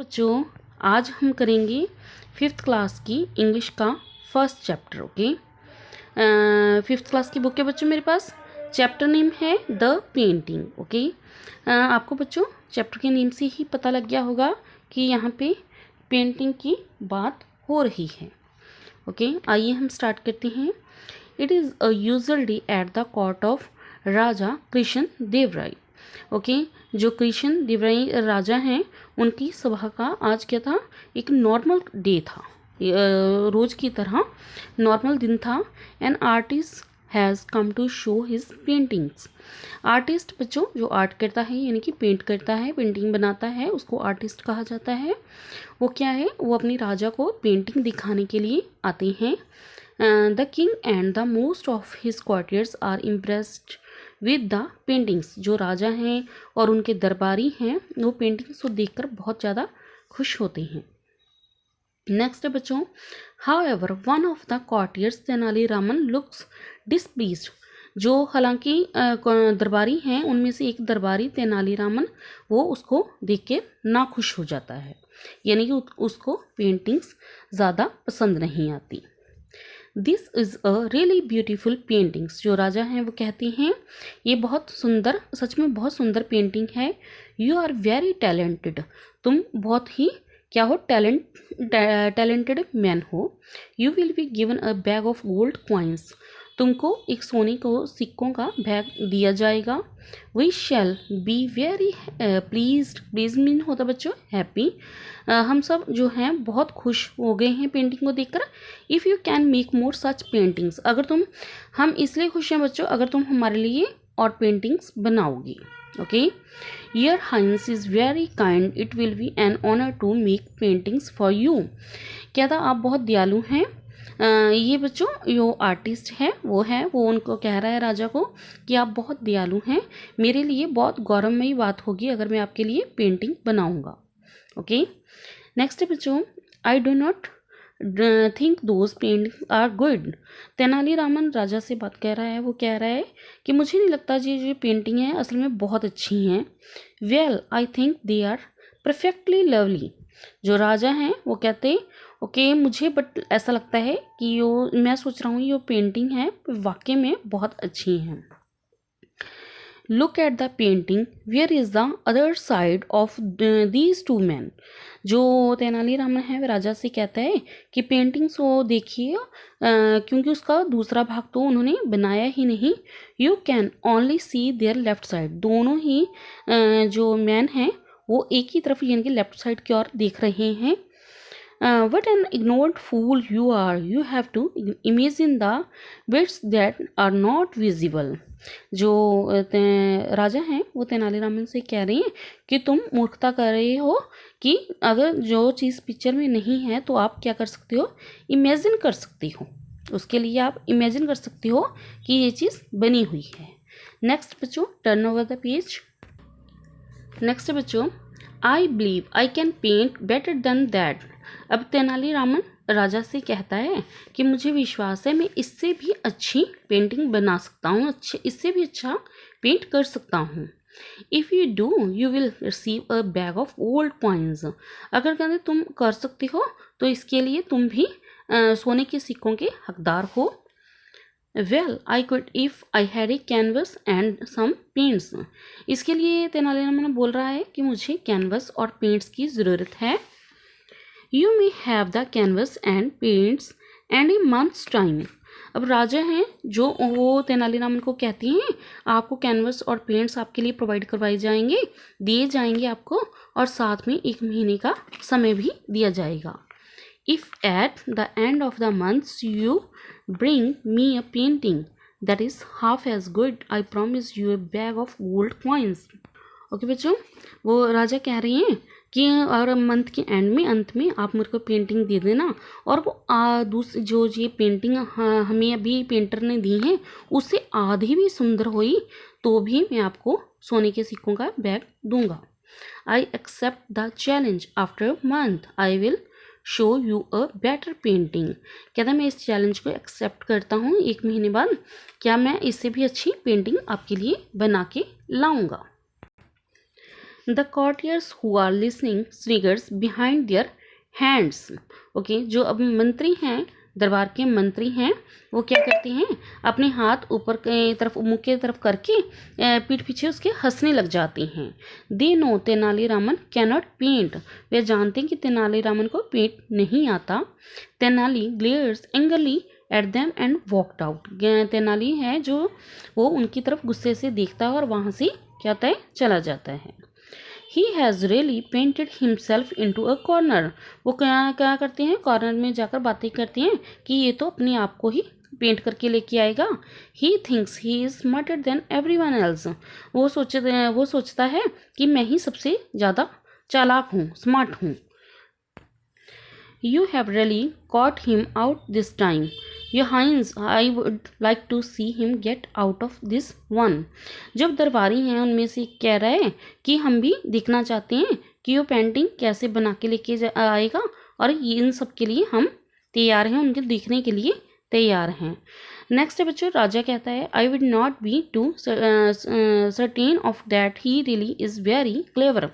बच्चों, आज हम करेंगे 5th क्लास की इंग्लिश का first chapter. Okay, 5th class की बुक है बच्चों मेरे पास। चैप्टर नेम है द पेंटिंग। ओके, आपको बच्चों चैप्टर के नेम से ही पता लग गया होगा कि यहाँ पे पेंटिंग की बात हो रही है। ओके, आइए हम स्टार्ट करते हैं। It is a usual day at the court of Raja Krishna Dev Rai. Okay, जो कृष्ण देव राय राजा हैं उनकी सभा का आज क्या था, एक नॉर्मल डे था, रोज की तरह नॉर्मल दिन था। An artist has come to show his paintings. Artist बच्चों जो आर्ट करता है यानी कि पेंट करता है, पेंटिंग बनाता है, उसको आर्टिस्ट कहा जाता है। वो क्या है, वो अपनी राजा को पेंटिंग दिखाने के लिए आते हैं। The king and the most of his courtiers are impressed with the paintings. जो राजा हैं और उनके दरबारी हैं वो पेंटिंग्स को देखकर बहुत ज़्यादा खुश होते हैं। नेक्स्ट है बच्चों, however one of the courtiers Tenaliraman looks displeased. जो हालांकि दरबारी हैं उनमें से एक दरबारी तेनालीरामन वो उसको देख के नाखुश हो जाता है, यानी कि उसको पेंटिंग्स ज़्यादा पसंद नहीं आती। This is a really beautiful paintings. जो राजा हैं वो कहते हैं ये बहुत सुंदर, सच में बहुत सुंदर पेंटिंग है। You are very talented. तुम बहुत ही क्या हो, टैलेंटेड मैन हो। You will be given a bag of gold coins. तुमको एक सोने को सिक्कों का बैग दिया जाएगा। We shall be very pleased. Please mean होता बच्चों हैप्पी। हम सब जो हैं बहुत खुश हो गए हैं पेंटिंग को देखकर। If you can make more such paintings. अगर तुम, हम इसलिए खुश हैं बच्चों अगर तुम हमारे लिए और पेंटिंग्स बनाओगी। Okay, your highness is very kind. It will be an honour to make paintings for you. क्या था, आप बहुत दयालु हैं। ये बच्चों जो आर्टिस्ट है वो उनको कह रहा है राजा को कि आप बहुत दयालु हैं, मेरे लिए बहुत गौरवमयी बात होगी अगर मैं आपके लिए पेंटिंग बनाऊंगा। ओके, नेक्स्ट बच्चों, I do not think those painting are good. Tenaliraman राजा से बात कह रहा है, वो कह रहा है कि मुझे नहीं लगता जी जो पेंटिंग है असल में बहुत अच्छी हैं। Well I think they are perfectly lovely. जो राजा हैं वो कहते ओके मुझे बट ऐसा लगता है कि मैं सोच रहा हूँ ये पेंटिंग है वाकई में बहुत अच्छी हैं। Look at the painting, where is the other side of these two man. जो तेनालीरामन है वह राजा से कहता है कि पेंटिंग्स को देखिए, क्योंकि उसका दूसरा भाग तो उन्होंने बनाया ही नहीं। You can only see their left side. दोनों ही जो मैन हैं वो एक ही तरफ यानी कि लेफ्ट साइड की ओर देख रहे हैं। What an ignored fool you are. You have to imagine the bits that are not visible. जो राजा हैं वो तेनालीरामन से कह रहे हैं कि तुम मूर्खता कर रहे हो कि अगर जो चीज़ पिक्चर में नहीं है तो आप क्या कर सकते हो, इमेजिन कर सकती हो। उसके लिए आप इमेजिन कर सकती हो कि ये चीज़ बनी हुई है। नेक्स्ट बच्चों, turn over the page. Next बच्चों, I believe I can paint better than that. अब तेनालीरामन राजा से कहता है कि मुझे विश्वास है मैं इससे भी अच्छी पेंटिंग बना सकता हूँ, इससे भी अच्छा पेंट कर सकता हूँ। If you do you will receive a bag of old coins. अगर कहते तुम कर सकती हो तो इसके लिए तुम भी सोने के सिक्कों के हकदार हो। Well I could if I had a canvas and some paints. इसके लिए तेनालीरामन बोल रहा है कि मुझे कैनवस और पेंट्स की ज़रूरत है। You may have the canvas and paints and a month's time. अब राजा हैं जो वो तेनालीरामन को कहती हैं आपको कैनवस और पेंट्स आपके लिए प्रोवाइड करवाए जाएंगे, दिए जाएंगे आपको, और साथ में 1 महीने का समय भी दिया जाएगा। If at the end of the month you bring me a painting that is half as good, I promise you a bag of gold coins. Okay बच्चों, वो राजा कह रही हैं कि और मंथ के एंड में, अंत में आप मेरे को पेंटिंग दे देना, और वो दूसरी जो ये पेंटिंग हमें अभी पेंटर ने दी है उससे आधी भी सुंदर हुई तो भी मैं आपको सोने के सिक्कों का बैग दूंगा। I accept the challenge. After month I will show you a better painting. कहता मैं इस चैलेंज को एक्सेप्ट करता हूँ, 1 महीने बाद क्या मैं इससे भी अच्छी पेंटिंग आपके लिए बना के लाऊंगा। The courtiers who are listening sniggers behind their hands. Okay, जो अब मंत्री हैं, दरबार के मंत्री हैं, वो क्या करते हैं, अपने हाथ ऊपर की तरफ, मुख की तरफ करके पीठ पीछे उसके हंसने लग जाते हैं. They know Tenaliraman cannot paint. वे जानते हैं कि तेनालीरामन को पेंट नहीं आता. Tenali glares angrily at them and walked out. Tenali है जो वो उनकी तरफ गुस्से से देखता है और वहाँ से क्या होता है, चला जाता है. He has really painted himself into a corner. वो क्या करते हैं, कॉर्नर में जाकर बातें करते हैं कि ये तो अपने आप को ही पेंट करके लेके आएगा. He thinks he is smarter than everyone else. वो सोचता है कि मैं ही सबसे ज़्यादा चालाक हूँ, स्मार्ट हूँ. You have really caught him out this time. Your Highness, I would like to see him get out of this one. जब दरबारी हैं उनमें से कह रहा है कि हम भी देखना चाहते हैं कि वो पेंटिंग कैसे बना के लेके आएगा, और इन सब के लिए हम तैयार हैं, उनके देखने के लिए तैयार हैं. नेक्स्ट है बच्चों, राजा कहता है I would not be too certain of that he really is very clever.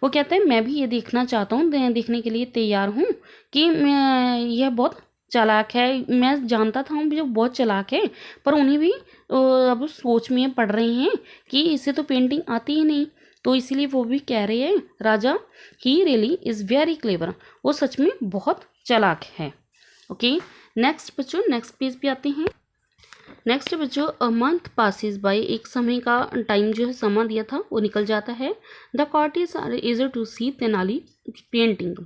वो कहता है मैं भी ये देखना चाहता हूँ, देखने के लिए तैयार हूँ कि यह बहुत चालाक है. मैं जानता था हम जो बहुत चालाक है, पर उन्हें भी अब सोच में पड़ रहे हैं कि इसे तो पेंटिंग आती ही नहीं, तो इसीलिए वो भी कह रहे हैं राजा he really is very clever. वो सच में बहुत चालाक है. ओके, नेक्स्ट बच्चों, नेक्स्ट पेज पे आते हैं. नेक्स्ट बच्चों, अ मंथ पासिस बाय. एक समय का टाइम जो है, समा दिया था वो निकल जाता है. The courtiers are eager to see Tenali painting.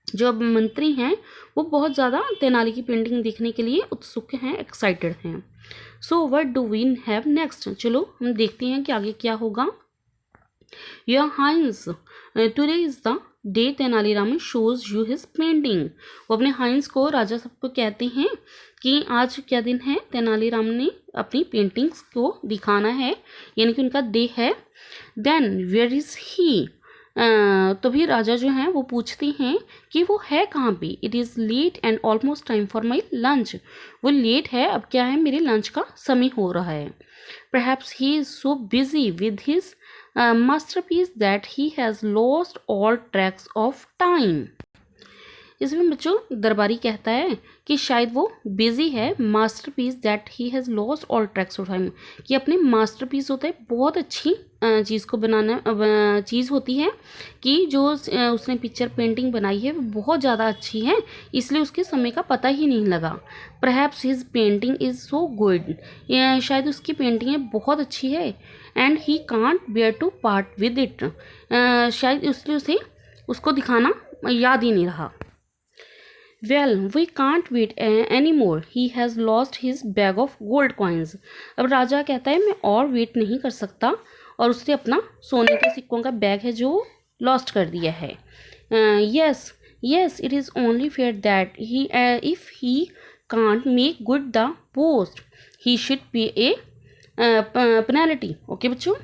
जो अब मंत्री हैं वो बहुत ज़्यादा तेनाली की पेंटिंग देखने के लिए उत्सुक हैं, एक्साइटेड हैं. So what do we have next. चलो हम देखते हैं कि आगे क्या होगा. Your highness today is the day Tenaliraman shows you his painting. वो अपने हाइंस को, राजा सबको कहते हैं कि आज क्या दिन है, तेनालीरामन ने अपनी पेंटिंग्स को दिखाना है, यानी कि उनका डे है. देन वेयर इज़ ही. तो भी राजा जो हैं वो पूछते हैं कि वो है कहाँ पे. It is late and almost time for my lunch. वो लेट है, अब क्या है, मेरे लंच का समय हो रहा है. Perhaps he is so busy with his masterpiece that he has lost all tracks of time. इसमें बच्चों दरबारी कहता है कि शायद वो बिजी है, masterpiece that he has lost all tracks of time, कि अपने मास्टरपीस होता है, बहुत अच्छी चीज़ को बनाना चीज़ होती है कि जो उसने पिक्चर पेंटिंग बनाई है वो बहुत ज़्यादा अच्छी है, इसलिए उसके समय का पता ही नहीं लगा. Perhaps his painting is so good. शायद उसकी पेंटिंग बहुत अच्छी है. And he can't bear to part with it. शायद इसलिए उसे उसको दिखाना याद ही नहीं रहा. Well, we can't wait anymore. He has lost his bag of gold coins. अब राजा कहता है मैं और वेट नहीं कर सकता, और उसने अपना सोने के सिक्कों का बैग है जो लॉस्ट कर दिया है. Yes, it is only fair that if he can't make good the post, he should pay a penalty. Okay बच्चों,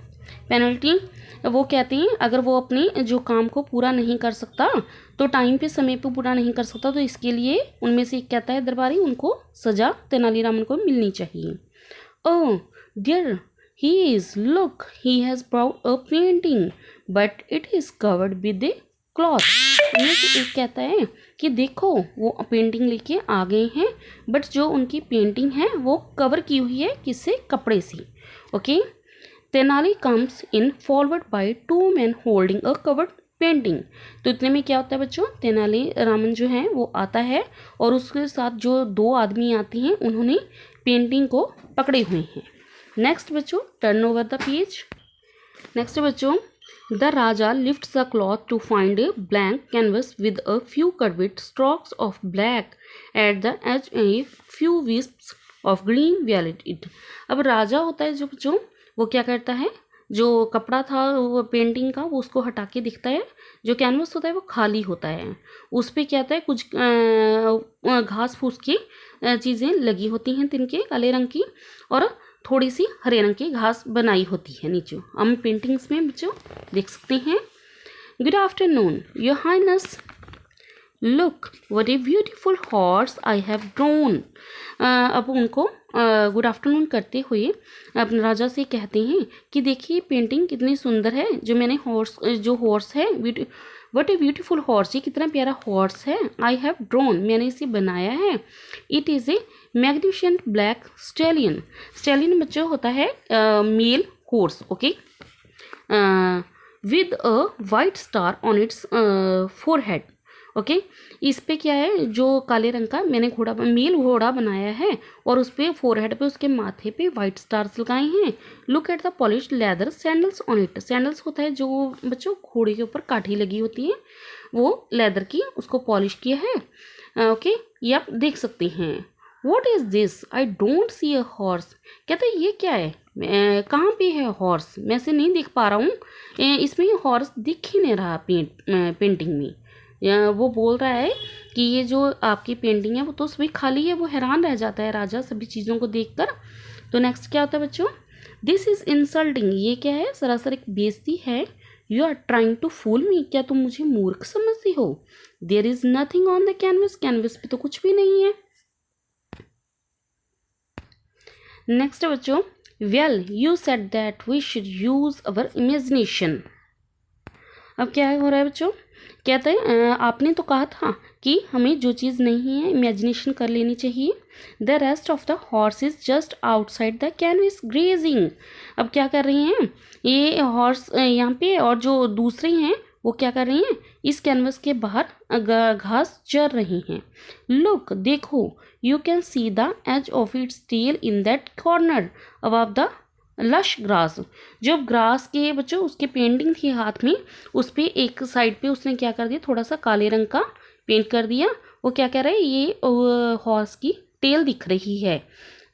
पेनल्टी वो कहते हैं अगर वो अपने जो काम को पूरा नहीं कर सकता, तो टाइम पे, समय पे पूरा नहीं कर सकता, तो इसके लिए उनमें से एक कहता है दरबारी, उनको सज़ा तेनालीरामन को मिलनी चाहिए. Oh dear he is, look he has brought a painting but it is covered with a cloth. उनमें से एक कहता है कि देखो वो पेंटिंग लेके आ गए हैं, बट जो उनकी पेंटिंग है वो कवर की हुई है किससे, कपड़े से. Okay, Tenali comes in forward bye 2 men holding a covered painting. तो इतने में क्या होता है बच्चों, तेनालीरामन जो है वो आता है और उसके साथ जो 2 आदमी आते हैं उन्होंने पेंटिंग को पकड़े हुए हैं. नेक्स्ट बच्चों, turn over the page. Next बच्चों, the raja lifts the cloth to find a blank canvas with a few curved strokes of black at the edge, a few wisps of green velvet it. अब राजा होता है जो बच्चों, वो क्या करता है, जो कपड़ा था वो पेंटिंग का वो उसको हटा के दिखता है, जो कैनवस होता है वो खाली होता है, उस पर क्या होता है, कुछ घास फूस की चीज़ें लगी होती हैं तिनके काले रंग की, और थोड़ी सी हरे रंग की घास बनाई होती है नीचे. हम पेंटिंग्स में बच्चों देख सकते हैं. Good afternoon your highness. Look what a beautiful horse I have drawn. अब उनको गुड आफ्टरनून करते हुए अपने राजा से कहते हैं कि देखिए पेंटिंग कितनी सुंदर है जो मैंने हॉर्स है, व्हाट ए ब्यूटीफुल हॉर्स, ये कितना प्यारा हॉर्स है। आई हैव ड्रोन, मैंने इसे बनाया है। It is a magnificent black stallion. Stallion बच्चों होता है male horse, okay, with a white star on its forehead. Okay, इस पे क्या है, जो काले रंग का मैंने मेल घोड़ा बनाया है और उस पर फोरहेड पे, उसके माथे पे वाइट स्टार्स लगाए हैं। Look at the polished leather sandals on it. Sandals होता है जो बच्चों घोड़े के ऊपर काठी लगी होती है, वो लेदर की, उसको पॉलिश किया है। ओके, ये आप देख सकते हैं। What is this, I don't see a horse. कहते हैं ये क्या है, कहाँ पे है हॉर्स, मैं से नहीं देख पा रहा हूँ, इसमें हॉर्स दिख ही नहीं रहा पेंटिंग में। वो बोल रहा है कि ये जो आपकी पेंटिंग है वो तो सभी खाली है। वो हैरान रह जाता है राजा सभी चीज़ों को देखकर। तो नेक्स्ट क्या होता है बच्चों, दिस इज़ इंसल्टिंग, ये क्या है, सरासर एक बेइज्जती है। You are trying to fool me, क्या तुम मुझे मूर्ख समझती हो। There is nothing on the canvas, canvas पे तो कुछ भी नहीं है। नेक्स्ट बच्चों, well you said that we should use our imagination. अब क्या हो रहा है बच्चों, कहते हैं आपने तो कहा था कि हमें जो चीज़ नहीं है इमेजिनेशन कर लेनी चाहिए। The rest of the horse is just outside the canvas grazing. अब क्या कर रही हैं ये हॉर्स यहाँ पे, और जो दूसरे हैं वो क्या कर रही हैं, इस कैनवस के बाहर घास चर रही हैं। लुक देखो, you can see the edge of its tail in that corner above the lush grass. जो ग्रास के बच्चों उसके पेंटिंग थी हाथ में, उस पर एक साइड पे उसने क्या कर दिया, थोड़ा सा काले रंग का पेंट कर दिया। वो क्या कह रहा है, ये हॉर्स की टेल दिख रही है,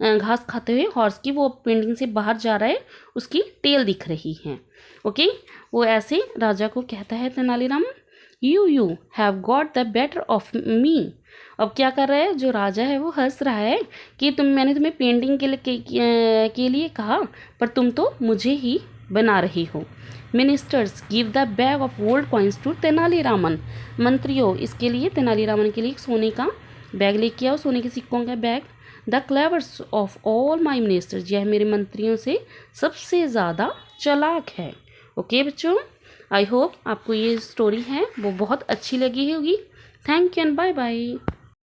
घास खाते हुए हॉर्स की, वो पेंटिंग से बाहर जा रहा है, उसकी टेल दिख रही है। ओके, वो ऐसे राजा को कहता है Tenaliram, you have got the better of me. अब क्या कर रहा है, जो राजा है वो हंस रहा है कि मैंने तुम्हें पेंटिंग के लिए कहा, पर तुम तो मुझे ही बना रही हो। Ministers give the bag of gold coins to Tenaliraman. मंत्रियों, इसके लिए तेनालीरामन के लिए एक सोने का बैग लेके आओ, सोने के सिक्कों का बैग। The clevers of all my ministers, यह मेरे मंत्रियों से सबसे ज़्यादा चालाक है। ओके बच्चों, आई होप आपको ये स्टोरी है वो बहुत अच्छी लगी होगी। Thank you and bye bye.